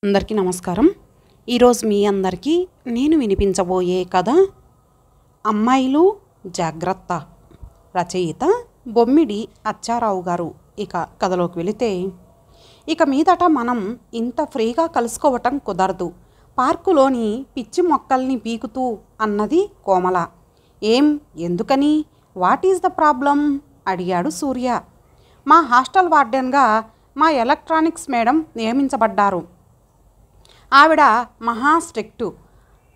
అందరికీ నమస్కారం. ఈరోజు మీ అందరికీ నేను వినిపించబోయే కథ అమ్మాయిలు జాగ్రత్త. రచయిత బొమ్మిడి అచ్చారావు గారు. ఇక కథలోకి వెళితే, ఇక మీదట మనం ఇంత ఫ్రీగా కలుసుకోవటం కుదరదు. పార్కులోని పిచ్చి మొక్కల్ని పీకుతూ అన్నది కోమల. ఎందుకని? What is the problem? అడిగాడు సూర్య. మా హాస్టల్ వార్డెన్గా మా ఎలక్ట్రానిక్స్ మేడం నియమించబడ్డారు. ఆవిడ మహా స్ట్రిక్టు.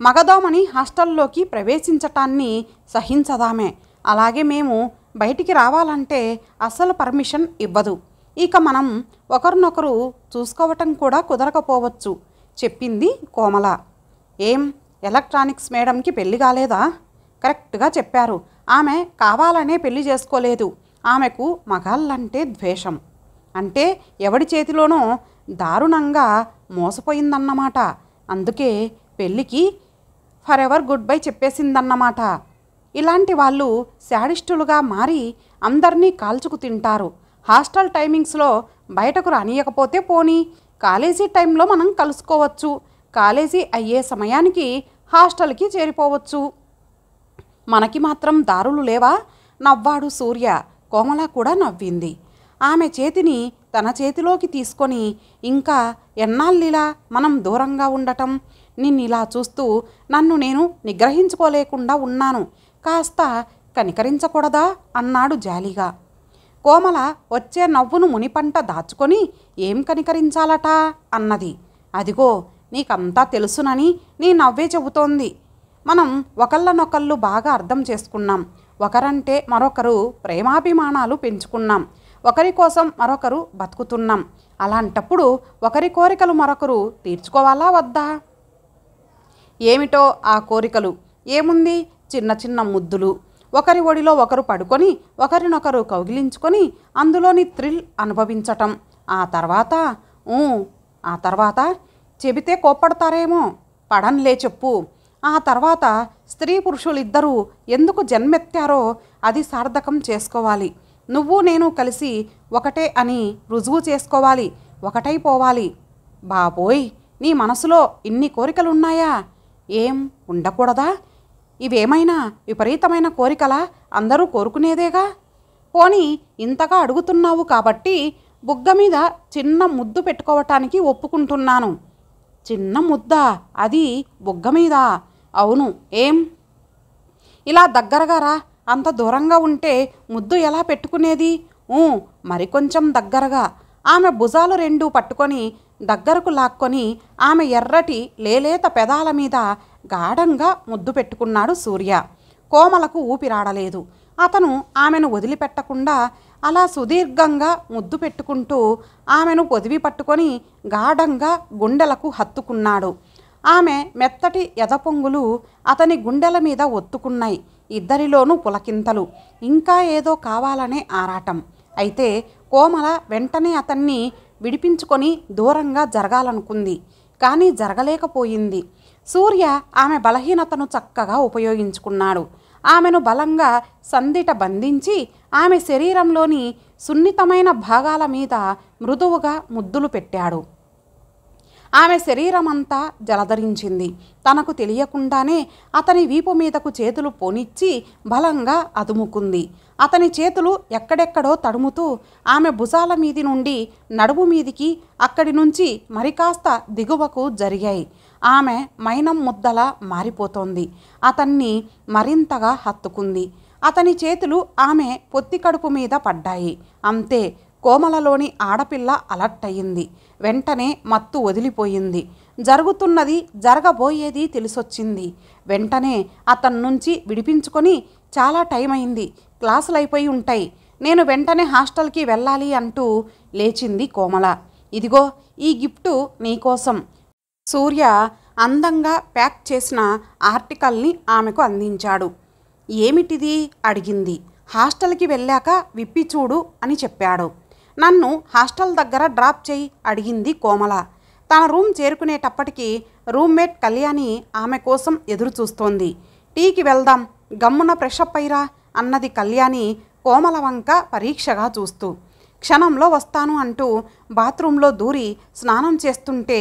మగదోమని హాస్టల్లోకి ప్రవేశించటాన్ని సహించదామే. అలాగే మేము బయటికి రావాలంటే అస్సలు పర్మిషన్ ఇవ్వదు. ఇక మనం ఒకరినొకరు చూసుకోవటం కూడా కుదరకపోవచ్చు చెప్పింది కోమల. ఎలక్ట్రానిక్స్ మేడంకి పెళ్లి కాలేదా? కరెక్ట్గా చెప్పారు. ఆమె కావాలనే పెళ్లి చేసుకోలేదు. ఆమెకు మగాళ్ళంటే ద్వేషం. అంటే ఎవడి చేతిలోనో దారుణంగా మోసపోయిందన్నమాట. అందుకే పెళ్ళికి ఫర్ ఎవర్ గుడ్ బై చెప్పేసిందన్నమాట. ఇలాంటి వాళ్ళు శాడిస్టులుగా మారి అందరినీ కాల్చుకు తింటారు. హాస్టల్ టైమింగ్స్లో బయటకు రానియకపోతే పోనీ, కాలేజీ టైంలో మనం కలుసుకోవచ్చు. కాలేజీ అయ్యే సమయానికి హాస్టల్కి చేరిపోవచ్చు. మనకి మాత్రం దారులు లేవా? నవ్వాడు సూర్య. కోమల కూడా నవ్వింది. ఆమె చేతిని తన చేతిలోకి తీసుకొని, ఇంకా ఎన్నాళ్ళిలా మనం దూరంగా ఉండటం? నిన్నిలా చూస్తూ నన్ను నేను నిగ్రహించుకోలేకుండా ఉన్నాను. కాస్త కనికరించకూడదా? అన్నాడు జాలిగా. కోమల వచ్చే నవ్వును మునిపంట దాచుకొని, ఏం కనికరించాలట అన్నది. అదిగో నీకంతా తెలుసునని నీ నవ్వే చెబుతోంది. మనం ఒకళ్ళనొకళ్ళు బాగా అర్థం చేసుకున్నాం. ఒకరంటే మరొకరు ప్రేమాభిమానాలు పెంచుకున్నాం. ఒకరి కోసం మరొకరు బతుకుతున్నాం. అలాంటప్పుడు ఒకరి కోరికలు మరొకరు తీర్చుకోవాలా వద్దా? ఏమిటో ఆ కోరికలు? ఏముంది? చిన్న చిన్న ముద్దులు, ఒకరి ఒడిలో ఒకరు పడుకొని ఒకరినొకరు కౌగిలించుకొని అందులోని థ్రిల్ అనుభవించటం. ఆ తర్వాత చెబితే కోప్పడతారేమో. పడన్లే చెప్పు. ఆ తర్వాత స్త్రీ పురుషులిద్దరూ ఎందుకు జన్మెత్తారో అది సార్థకం చేసుకోవాలి. నువ్వు నేను కలిసి ఒకటే అని రుజువు చేసుకోవాలి. ఒకటైపోవాలి. బాబోయ్, నీ మనసులో ఇన్ని కోరికలున్నాయా? ఉండకూడదా? ఇవేమైనా విపరీతమైన కోరికలా? అందరూ కోరుకునేదేగా. పోనీ ఇంతగా అడుగుతున్నావు కాబట్టి బుగ్గ మీద చిన్న ముద్దు పెట్టుకోవటానికి ఒప్పుకుంటున్నాను. చిన్న ముద్ద? అది బుగ్గ మీద? అవును. ఇలా దగ్గరగా రా. అంత దూరంగా ఉంటే ముద్దు ఎలా పెట్టుకునేది? మరికొంచెం దగ్గరగా. ఆమె భుజాలు రెండూ పట్టుకొని దగ్గరకు లాక్కొని ఆమె ఎర్రటి లేలేత పెదాల మీద గాఢంగా ముద్దు పెట్టుకున్నాడు సూర్య. కోమలకు ఊపిరాడలేదు. అతను ఆమెను వదిలిపెట్టకుండా అలా సుదీర్ఘంగా ముద్దు పెట్టుకుంటూ ఆమెను పొదివి పట్టుకొని గాఢంగా గుండెలకు హత్తుకున్నాడు. ఆమె మెత్తటి ఎదపొంగులు అతని గుండెల మీద ఒత్తుకున్నాయి. ఇద్దరిలోనూ పులకింతలు. ఇంకా ఏదో కావాలనే ఆరాటం. అయితే కోమల వెంటనే అతన్ని విడిపించుకొని దూరంగా జరగాలనుకుంది. కానీ జరగలేకపోయింది. సూర్య ఆమె బలహీనతను చక్కగా ఉపయోగించుకున్నాడు. ఆమెను బలంగా సందిట బంధించి ఆమె శరీరంలోని సున్నితమైన భాగాల మీద మృదువుగా ముద్దులు పెట్టాడు. ఆమె శరీరమంతా జలధరించింది. తనకు తెలియకుండానే అతని వీపు మీదకు చేతులు పోనిచ్చి బలంగా అదుముకుంది. అతని చేతులు ఎక్కడెక్కడో తడుముతూ ఆమె భుజాల మీది నుండి నడుము మీదికి, అక్కడి నుంచి మరికాస్త దిగువకు జరిగాయి. ఆమె మైనం ముద్దలా మారిపోతోంది. అతన్ని మరింతగా హత్తుకుంది. అతని చేతులు ఆమె పొత్తి కడుపు మీద పడ్డాయి. అంతే. కోమలలోని ఆడపిల్ల అలర్ట్ అయింది. వెంటనే మత్తు వదిలిపోయింది. జరుగుతున్నది జరగబోయేది తెలిసొచ్చింది. వెంటనే అతని నుంచి విడిపించుకొని, చాలా టైం అయింది, క్లాసులు అయిపోయి ఉంటాయి, నేను వెంటనే హాస్టల్కి వెళ్ళాలి అంటూ లేచింది కోమల. ఇదిగో ఈ గిఫ్టు నీకోసం. సూర్య అందంగా ప్యాక్ చేసిన ఆర్టికల్ని ఆమెకు అందించాడు. ఏమిటిది? అడిగింది. హాస్టల్కి వెళ్ళాక విప్పి చూడు అని చెప్పాడు. నన్ను హాస్టల్ దగ్గర డ్రాప్ చేయి అడిగింది కోమల. తన రూమ్ చేరుకునేటప్పటికి రూమ్మేట్ కళ్యాణి ఆమె కోసం ఎదురు చూస్తోంది. టీకి వెళ్దాం, గమ్మున ఫ్రెషప్ అయ్యిరా అన్నది కళ్యాణి కోమల వంక పరీక్షగా చూస్తూ. క్షణంలో వస్తాను అంటూ బాత్రూంలో దూరి స్నానం చేస్తుంటే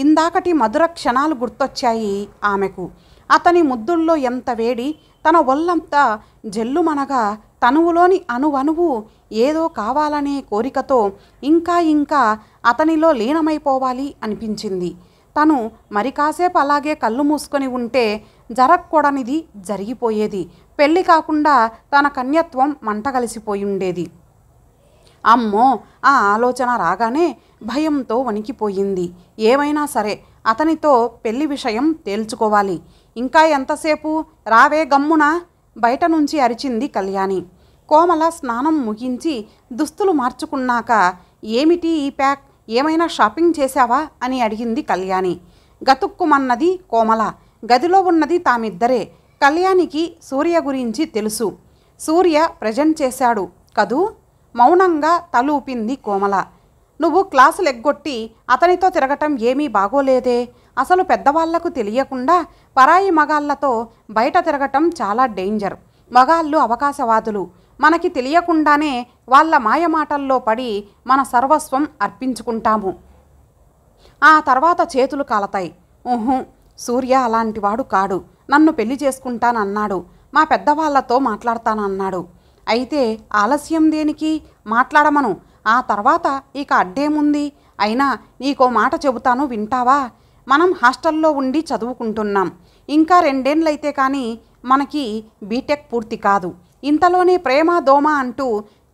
ఇందాకటి మధుర క్షణాలు గుర్తొచ్చాయి ఆమెకు. అతని ముద్దుల్లో ఎంత వేడి, తన ఒళ్ళంతా జల్లుమనగా తనువులోని అణువణువు ఏదో కావాలనే కోరికతో ఇంకా ఇంకా అతనిలో లీనమైపోవాలి అనిపించింది. తను మరి కాసేపు అలాగే కళ్ళు మూసుకొని ఉంటే జరగకూడనిది జరిగిపోయేది. పెళ్ళి కాకుండా తన కన్యత్వం మంటగలిసిపోయి ఉండేది. అమ్మో, ఆ ఆలోచన రాగానే భయంతో వణికిపోయింది. ఏమైనా సరే అతనితో పెళ్లి విషయం తేల్చుకోవాలి. ఇంకా ఎంతసేపు, రావే గమ్మున, బయట నుంచి అరిచింది కళ్యాణి. కోమల స్నానం ముగించి దుస్తులు మార్చుకున్నాక, ఏమిటి ఈ ప్యాక్, ఏమైనా షాపింగ్ చేశావా అని అడిగింది కళ్యాణి. గతుక్కుమన్నది కోమల. గదిలో ఉన్నది తామిద్దరే. కళ్యాణికి సూర్య గురించి తెలుసు. సూర్య ప్రజెంట్ చేశాడు కదూ. మౌనంగా తలూపింది కోమల. నువ్వు క్లాసులు ఎగ్గొట్టి అతనితో తిరగటం ఏమీ బాగోలేదే. అసలు పెద్దవాళ్లకు తెలియకుండా పరాయి మగాళ్లతో బయట తిరగటం చాలా డేంజర్. మగాళ్ళు అవకాశవాదులు. మనకి తెలియకుండానే వాళ్ళ మాయమాటల్లో పడి మన సర్వస్వం అర్పించుకుంటాము. ఆ తర్వాత చేతులు కాలతాయి. సూర్య అలాంటివాడు కాడు. నన్ను పెళ్లి చేసుకుంటానన్నాడు. మా పెద్దవాళ్లతో మాట్లాడతానన్నాడు. అయితే ఆలస్యం దేనికి, మాట్లాడమను. ఆ తర్వాత ఇక అడ్డేముంది. అయినా నీకో మాట చెబుతాను, వింటావా? మనం హాస్టల్లో ఉండి చదువుకుంటున్నాం. ఇంకా 2 ఏళ్ళైతే కానీ మనకి బీటెక్ పూర్తి కాదు. ఇంతలోనే ప్రేమ దోమ అంటూ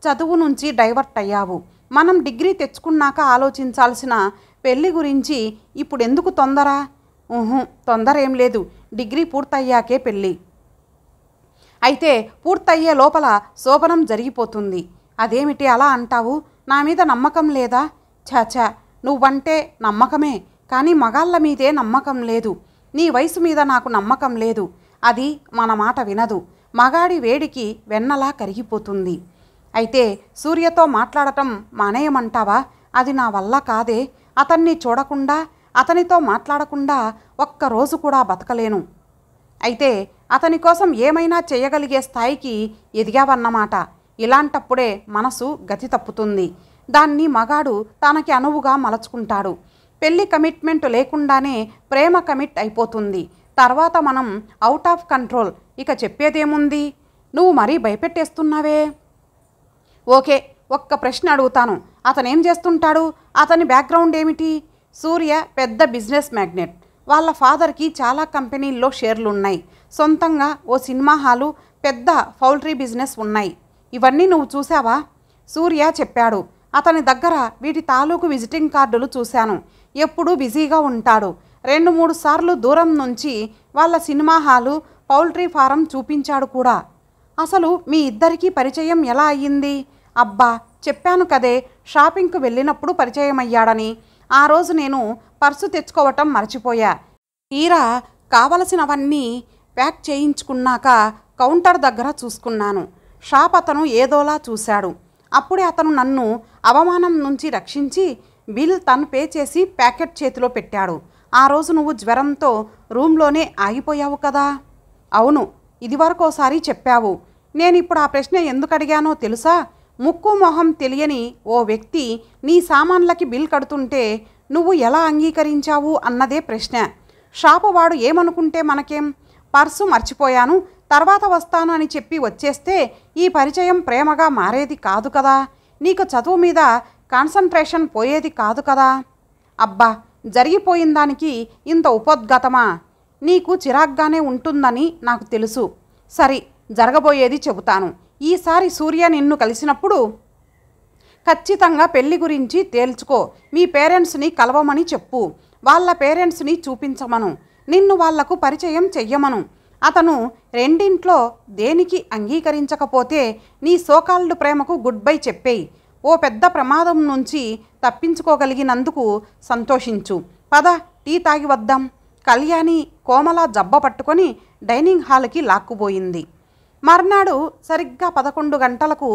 చదువు నుంచి డైవర్ట్ అయ్యావు. మనం డిగ్రీ తెచ్చుకున్నాక ఆలోచించాల్సిన పెళ్లి గురించి ఇప్పుడెందుకు తొందర? తొందర ఏం లేదు. డిగ్రీ పూర్తయ్యాకే పెళ్ళి. అయితే పూర్తయ్యే లోపల శోభనం జరిగిపోతుంది. అదేమిటి అలా అంటావు? నా మీద నమ్మకం లేదా? చాచా, నువ్వంటే నమ్మకమే, కానీ మగాళ్ళ మీదే నమ్మకం లేదు. నీ వయసు మీద నాకు నమ్మకం లేదు. అది మన మాట వినదు. మగాడి వేడికి వెన్నలా కరిగిపోతుంది. అయితే సూర్యతో మాట్లాడటం మానేయమంటావా? అది నా వల్ల కాదే. అతన్ని చూడకుండా, అతనితో మాట్లాడకుండా ఒక్కరోజు కూడా బతకలేను. అయితే అతని కోసం ఏమైనా చేయగలిగే స్థాయికి ఎదిగావన్నమాట. ఇలాంటప్పుడే మనసు గతి తప్పుతుంది. దాన్ని మగాడు తనకి అనువుగా మలచుకుంటాడు. పెళ్లి కమిట్మెంట్ లేకుండానే ప్రేమ కమిట్ అయిపోతుంది. తర్వాత మనం అవుట్ ఆఫ్ కంట్రోల్. ఇక చెప్పేదేముంది? నువ్వు మరీ భయపెట్టేస్తున్నావే. ఓకే, ఒక్క ప్రశ్న అడుగుతాను. అతనేం చేస్తుంటాడు? అతని బ్యాక్గ్రౌండ్ ఏమిటి? సూర్య పెద్ద బిజినెస్ మ్యాగ్నెట్. వాళ్ళ ఫాదర్కి చాలా కంపెనీల్లో షేర్లు ఉన్నాయి. సొంతంగా ఓ సినిమా హాలు, పెద్ద పౌల్ట్రీ బిజినెస్ ఉన్నాయి. ఇవన్నీ నువ్వు చూసావా? సూర్య చెప్పాడు. అతని దగ్గర వీటి తాలూకు విజిటింగ్ కార్డులు చూశాను. ఎప్పుడూ బిజీగా ఉంటాడు. 2-3 సార్లు దూరం నుంచి వాళ్ళ సినిమా హాలు, పౌల్ట్రీ ఫారం చూపించాడు కూడా. అసలు మీ ఇద్దరికీ పరిచయం ఎలా అయ్యింది? అబ్బా, చెప్పాను కదే, షాపింగ్కు వెళ్ళినప్పుడు పరిచయం అయ్యాడని. ఆ రోజు నేను పర్సు తెచ్చుకోవటం మర్చిపోయా. తీరా కావలసినవన్నీ ప్యాక్ చేయించుకున్నాక కౌంటర్ దగ్గర చూసుకున్నాను. షాప్ అతను ఏదోలా చూశాడు. అప్పుడే అతను నన్ను అవమానం నుంచి రక్షించి బిల్ తను పే చేసి ప్యాకెట్ చేతిలో పెట్టాడు. ఆ రోజు నువ్వు జ్వరంతో రూమ్లోనే ఆగిపోయావు కదా? అవును, ఇదివరకోసారి చెప్పావు. నేనిప్పుడు ఆ ప్రశ్న ఎందుకు అడిగానో తెలుసా? ముక్కు మొహం తెలియని ఓ వ్యక్తి నీ సామాన్లకి బిల్ కడుతుంటే నువ్వు ఎలా అంగీకరించావు అన్నదే ప్రశ్న. షాపు వాడు ఏమనుకుంటే మనకేం? పర్సు మర్చిపోయాను, తర్వాత వస్తాను అని చెప్పి వచ్చేస్తే ఈ పరిచయం ప్రేమగా మారేది కాదు కదా. నీకు చదువు మీద కాన్సంట్రేషన్ పోయేది కాదు కదా. అబ్బా, జరిగిపోయిన దానికి ఇంత ఉపోద్ఘాతమా? నీకు చిరాగ్గానే ఉంటుందని నాకు తెలుసు. సరే, జరగబోయేది చెబుతాను. ఈసారి సూర్య నిన్ను కలిసినప్పుడు ఖచ్చితంగా పెళ్లి గురించి తేల్చుకో. మీ పేరెంట్స్ని కలవమని చెప్పు. వాళ్ళ పేరెంట్స్ని చూపించమను. నిన్ను వాళ్లకు పరిచయం చెయ్యమను. అతను రెండింట్లో దేనికి అంగీకరించకపోతే నీ సోకాల్డ్ ప్రేమకు గుడ్ బై చెప్పేయి. ఓ పెద్ద ప్రమాదం నుంచి తప్పించుకోగలిగినందుకు సంతోషించు. పద, టీ తాగి వద్దాం. కళ్యాణి కోమల జబ్బ పట్టుకొని డైనింగ్ హాల్కి లాక్కుపోయింది. మర్నాడు సరిగ్గా 11 గంటలకు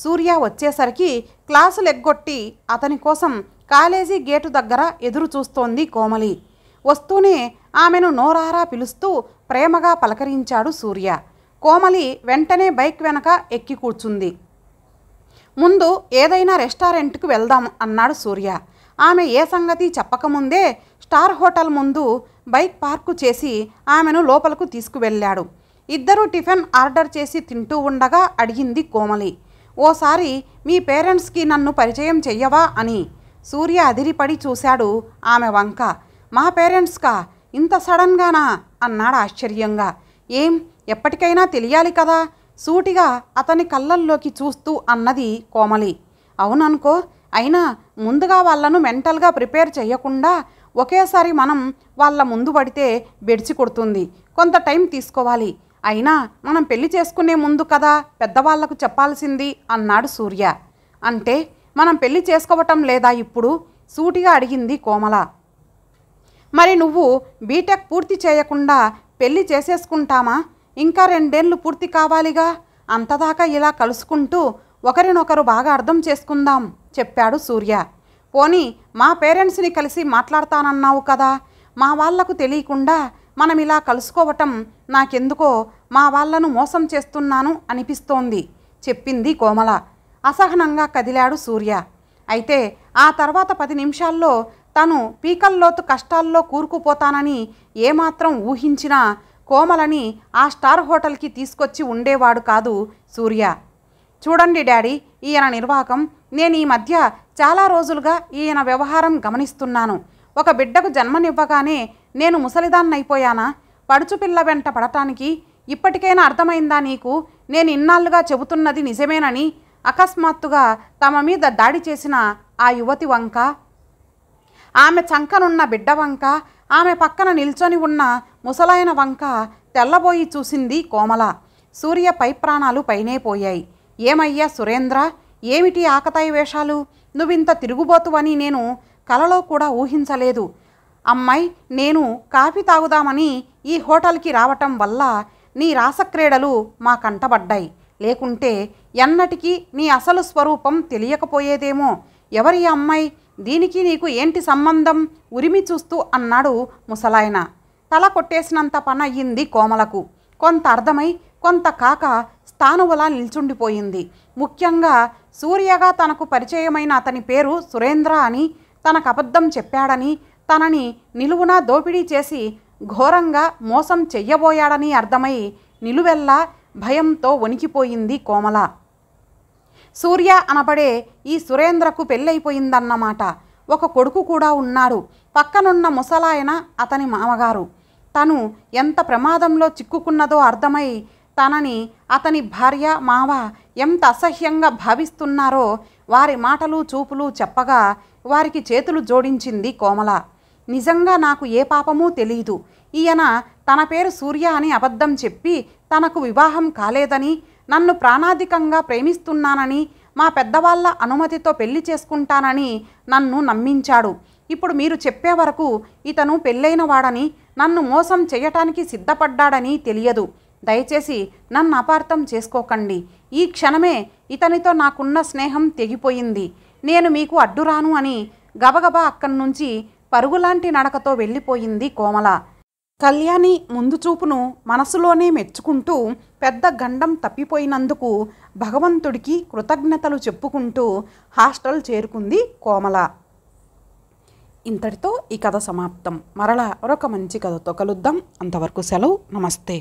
సూర్య వచ్చేసరికి క్లాసులు ఎగ్గొట్టి అతని కోసం కాలేజీ గేటు దగ్గర ఎదురు చూస్తోంది కోమలి. వస్తూనే ఆమెను నోరారా పిలుస్తూ ప్రేమగా పలకరించాడు సూర్య. కోమలి వెంటనే బైక్ వెనక ఎక్కి కూర్చుంది. ముందు ఏదైనా రెస్టారెంట్కి వెళ్దాం అన్నాడు సూర్య. ఆమె ఏ సంగతి చెప్పకముందే స్టార్ హోటల్ ముందు బైక్ పార్కు చేసి ఆమెను లోపలకు తీసుకువెళ్ళాడు. ఇద్దరూ టిఫిన్ ఆర్డర్ చేసి తింటూ ఉండగా అడిగింది కోమలి, ఓసారి మీ పేరెంట్స్కి నన్ను పరిచయం చెయ్యవా అని. సూర్య అదిరిపడి చూశాడు ఆమె వంక. మా పేరెంట్స్కా? ఇంత సడన్గానా అన్నాడు ఆశ్చర్యంగా. ఏం, ఎప్పటికైనా తెలియాలి కదా, సూటిగా అతని కళ్ళల్లోకి చూస్తూ అన్నది కోమలి. అవుననుకో, అయినా ముందుగా వాళ్ళను మెంటల్గా ప్రిపేర్ చేయకుండా ఒకేసారి మనం వాళ్ళ ముందు పడితే బెడిచి కొడుతుంది. కొంత టైం తీసుకోవాలి. అయినా మనం పెళ్లి చేసుకునే ముందు కదా పెద్దవాళ్లకు చెప్పాల్సింది అన్నాడు సూర్య. అంటే మనం పెళ్లి చేసుకోవటం లేదా ఇప్పుడు? సూటిగా అడిగింది కోమల. మరి నువ్వు బీటెక్ పూర్తి చేయకుండా పెళ్లి చేసేసుకుంటామా? ఇంకా 2 ఏళ్ళు పూర్తి కావాలిగా. అంతదాకా ఇలా కలుసుకుంటూ ఒకరినొకరు బాగా అర్థం చేసుకుందాం చెప్పాడు సూర్య. పోనీ మా పేరెంట్స్ని కలిసి మాట్లాడతానన్నావు కదా, మా వాళ్లకు తెలియకుండా మనం ఇలా కలుసుకోవటం నాకెందుకో మా వాళ్లను మోసం చేస్తున్నాను అనిపిస్తోంది చెప్పింది కోమల. అసహనంగా కదిలాడు సూర్య. అయితే ఆ తర్వాత 10 నిమిషాల్లో తను పీకల్లోతు కష్టాల్లో కూరుకుపోతానని ఏమాత్రం ఊహించినా కోమలని ఆ స్టార్ హోటల్కి తీసుకొచ్చి ఉండేవాడు కాదు సూర్య. చూడండి డాడీ, ఈయన నిర్వాకం. నేను ఈ మధ్య చాలా రోజులుగా ఈయన వ్యవహారం గమనిస్తున్నాను. ఒక బిడ్డకు జన్మనివ్వగానే నేను ముసలిదాన్నైపోయానా? పడుచుపిల్ల వెంట పడటానికి ఇప్పటికైనా అర్థమైందా నీకు? నేను ఇన్నాళ్ళుగా చెబుతున్నది నిజమేనని. అకస్మాత్తుగా తమ మీద దాడి చేసిన ఆ యువతి వంక, ఆమె చంకనున్న బిడ్డ వంక, ఆమె పక్కన నిల్చొని ఉన్న ముసలాయన వంక తెల్లబోయి చూసింది కోమల. సూర్య పై ప్రాణాలు పైనే పోయాయి. ఏమయ్యా సురేంద్ర, ఏమిటి ఆకతాయి వేషాలు? నువ్వింత తిరుగుబోతువని నేను కలలో కూడా ఊహించలేదు. అమ్మాయి, నేను కాఫీ తాగుదామని ఈ హోటల్కి రావటం వల్ల నీ రాసక్రీడలు మా కంటబడ్డాయి. లేకుంటే ఎన్నటికీ నీ అసలు స్వరూపం తెలియకపోయేదేమో. ఎవరి అమ్మాయి? దీనికి నీకు ఏంటి సంబంధం? ఉరిమి చూస్తూ అన్నాడు ముసలాయన. తల కొట్టేసినంత పని అయ్యింది కోమలకు. కొంత అర్థమై కొంత కాక స్థానువులా నిల్చుండిపోయింది. ముఖ్యంగా సూర్యగా తనకు పరిచయమైన అతని పేరు సురేంద్ర అని, తనకు అబద్ధం చెప్పాడని, తనని నిలువునా దోపిడీ చేసి ఘోరంగా మోసం చెయ్యబోయాడని అర్థమై నిలువెల్లా భయంతో వణికిపోయింది కోమల. సూర్య అనబడే ఈ సురేంద్రకు పెళ్ళైపోయిందన్నమాట. ఒక కొడుకు కూడా ఉన్నాడు. పక్కనున్న ముసలాయన అతని మామగారు. తను ఎంత ప్రమాదంలో చిక్కుకున్నదో అర్థమై తనని అతని భార్య మావ ఎంత అసహ్యంగా భావిస్తున్నారో వారి మాటలు చూపులు చెప్పగా వారికి చేతులు జోడించింది కోమల. నిజంగా నాకు ఏ పాపమూ తెలీదు. ఈయన తన పేరు సూర్య అని అబద్ధం చెప్పి తనకు వివాహం కాలేదని, నన్ను ప్రాణాధికంగా ప్రేమిస్తున్నానని, మా పెద్దవాళ్ళ అనుమతితో పెళ్లి చేసుకుంటానని నన్ను నమ్మించాడు. ఇప్పుడు మీరు చెప్పే వరకు ఇతను పెళ్ళైన వాడని, నన్ను మోసం చేయటానికి సిద్ధపడ్డాడని తెలియదు. దయచేసి నన్ను అపార్థం చేసుకోకండి. ఈ క్షణమే ఇతనితో నాకున్న స్నేహం తెగిపోయింది. నేను మీకు అడ్డురాను అని గబగబా అక్కడి నుంచి పరుగులాంటి నడకతో వెళ్ళిపోయింది కోమల. కళ్యాణి ముందు చూపును మనసులోనే మెచ్చుకుంటూ పెద్ద గండం తప్పిపోయినందుకు భగవంతుడికి కృతజ్ఞతలు చెప్పుకుంటూ హాస్టల్ చేరుకుంది కోమల. ఇంతటితో ఈ కథ సమాప్తం. మరలా మరొక మంచి కథతో కలుద్దాం. అంతవరకు సెలవు. నమస్తే.